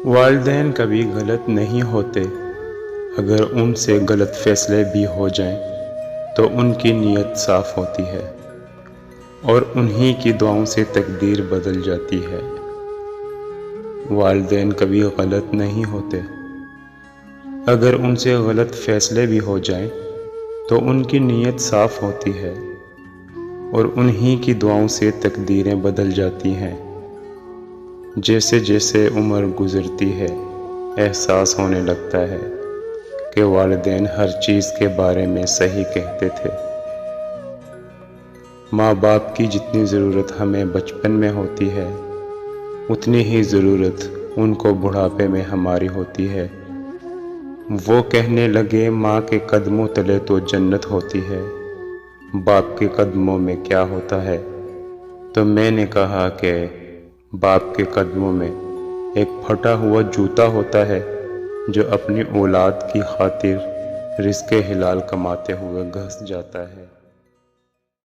والدین کبھی غلط نہیں ہوتے، اگر ان سے غلط فیصلے بھی ہو جائیں تو ان کی نیت صاف ہوتی ہے اور انہی کی دعاؤں سے تقدیر بدل جاتی ہے۔ والدین کبھی غلط نہیں ہوتے، اگر ان سے غلط فیصلے بھی ہو جائیں تو ان کی نیت صاف ہوتی ہے اور انہی کی دعاؤں سے تقدیریں بدل جاتی ہیں۔ جیسے جیسے عمر گزرتی ہے، احساس ہونے لگتا ہے کہ والدین ہر چیز کے بارے میں صحیح کہتے تھے۔ ماں باپ کی جتنی ضرورت ہمیں بچپن میں ہوتی ہے، اتنی ہی ضرورت ان کو بڑھاپے میں ہماری ہوتی ہے۔ وہ کہنے لگے ماں کے قدموں تلے تو جنت ہوتی ہے، باپ کے قدموں میں کیا ہوتا ہے؟ تو میں نے کہا کہ باپ کے قدموں میں ایک پھٹا ہوا جوتا ہوتا ہے جو اپنی اولاد کی خاطر رزق حلال کماتے ہوئے گھس جاتا ہے۔